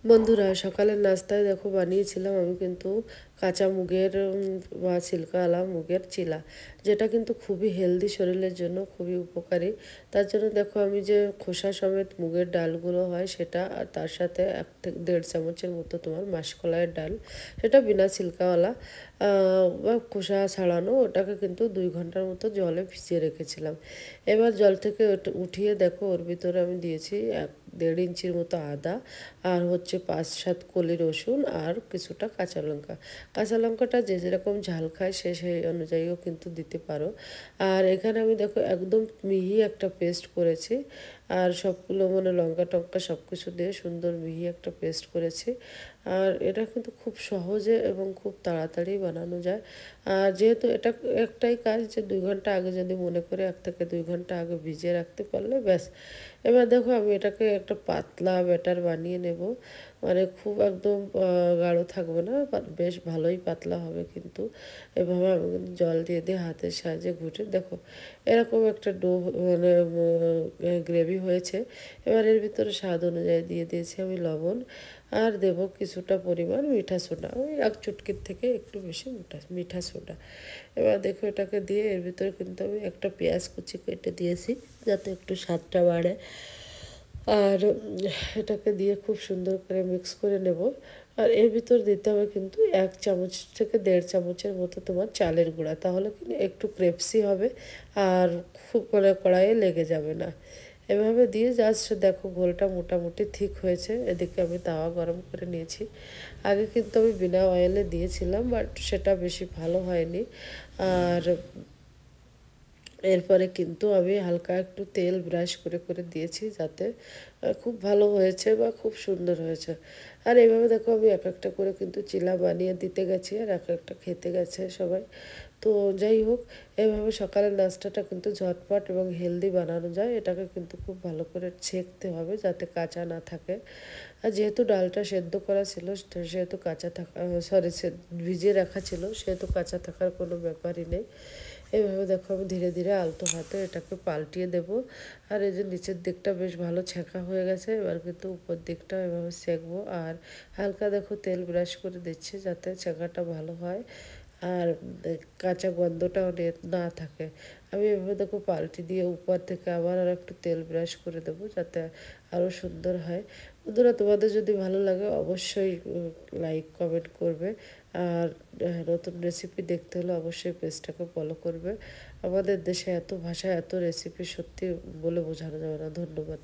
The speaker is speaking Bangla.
বন্ধুরা, সকালের নাস্তায় দেখো বানিয়েছিলাম আমি কিন্তু কাঁচা মুগের বা ছিলকাওয়ালা মুগের চিলা, যেটা কিন্তু খুবই হেলদি, শরীরের জন্য খুবই উপকারী। তার জন্য দেখো আমি যে খোসা সমেত মুগের ডালগুলো হয় সেটা, আর তার সাথে 1 থেকে 1.5 চামচের মতো তোমার মাসকলাইয়ের ডাল, সেটা বিনা ছিলকাওয়ালা বা খোসা ছাড়ানো, ওটাকে কিন্তু 2 ঘন্টার মতো জলে ভিজিয়ে রেখেছিলাম। এবার জল থেকে উঠিয়ে দেখো ওর ভিতরে আমি দিয়েছি 1.5 ইঞ্চির মতো আদা, আর হচ্ছে 5-7 কলি রসুন, আর কিছুটা কাঁচা লঙ্কা। কাঁচা লঙ্কাটা যে যেরকম ঝাল খায় সে সেই অনুযায়ীও কিন্তু দিতে পারো। আর এখানে আমি দেখো একদম মিহি একটা পেস্ট করেছি, আর সবগুলো মানে লঙ্কা টঙ্কা সব কিছু দিয়ে সুন্দর মিহি একটা পেস্ট করেছি। আর এটা কিন্তু খুব সহজে এবং খুব তাড়াতাড়ি বানানো যায়। আর যেহেতু এটা একটাই কাজ যে 2 ঘন্টা আগে যদি মনে করে 1 থেকে 2 ঘন্টা আগে ভিজিয়ে রাখতে পারলে ব্যাস। এবার দেখো আমি এটাকে একটা পাতলা ব্যাটার বানিয়ে নেব, মানে খুব একদম গাঢ় থাকবে না, বেশ ভালোই পাতলা হবে কিন্তু। এভাবে আমি কিন্তু জল দিয়ে দিয়ে হাতের সাহায্যে ঘুটে দেখো এরকম একটা ডো মানে গ্রেভি হয়েছে। এবার এর ভিতরে স্বাদ অনুযায়ী দিয়ে দিয়েছি আমি লবণ, আর দেব কিছুটা পরিমাণ মিঠা সোডা, ওই 1 চুটকির থেকে একটু বেশি মিঠা সোডা। এবার দেখো এটাকে দিয়ে এর ভিতরে কিন্তু আমি একটা পেঁয়াজ কুচি কেটে দিয়েছি যাতে একটু স্বাদটা বাড়ে। আর এটাকে দিয়ে খুব সুন্দর করে মিক্স করে নেব। আর এর ভিতর দিতে হবে কিন্তু 1 চামচ থেকে 1.5 চামচের মতো তোমার চালের গুঁড়া, তাহলে কিন্তু একটু ক্রেপসি হবে আর খুব করে কড়াইয়ে লেগে যাবে না। এভাবে দিয়ে জাস্ট দেখো ঘোলটা মোটামুটি ঠিক হয়েছে। এদিকে আমি তাওয়া গরম করে নিয়েছি। আগে কিন্তু আমি বিনা অয়েলে দিয়েছিলাম, বাট সেটা বেশি ভালো হয়নি। আর এরপরে কিন্তু আমি হালকা একটু তেল ব্রাশ করে করে দিয়েছি, যাতে খুব ভালো হয়েছে বা খুব সুন্দর হয়েছে। আর এইভাবে দেখো আমি এক একটা করে কিন্তু চিলা বানিয়ে দিতে গেছি, আর এক একটা খেতে গেছে সবাই। তো যাই হোক, এইভাবে সকালের নাস্তাটা কিন্তু ঝটপট এবং হেলদি বানানো যায়। এটাকে কিন্তু খুব ভালো করে ছেঁকতে হবে যাতে কাঁচা না থাকে। আর যেহেতু ডালটা সেদ্ধ করা ছিল, সেহেতু কাঁচা থাকা, সরি, ভিজিয়ে রাখা ছিল, সেহেতু কাঁচা থাকার কোনো ব্যাপারই নেই। এইভাবে দেখো আমি ধীরে ধীরে আলতো হাতে এটাকে পাল্টিয়ে দেব। আর এই যে নিচের দিকটা বেশ ভালো ছেঁকা হয়ে গেছে, এবার কিন্তু উপর দিকটা এভাবে সেঁকবো। আর হালকা দেখো তেল ব্রাশ করে দিচ্ছি যাতে ছেঁকাটা ভালো হয়, আর কাঁচা গন্ধটাও না থাকে। আমি এভাবে দেখো পাল্টি দিয়ে উপর থেকে আবার আর একটু তেল ব্রাশ করে দেবো যাতে আরও সুন্দর হয়। বন্ধুরা, তোমাদের যদি ভালো লাগে অবশ্যই লাইক কমেন্ট করবে। আর নতুন রেসিপি দেখতে হলে অবশ্যই পেজটাকে ফলো করবে। আমাদের দেশে এত ভাষা, এত রেসিপি, সত্যি বলে বোঝানো যাবে না। ধন্যবাদ।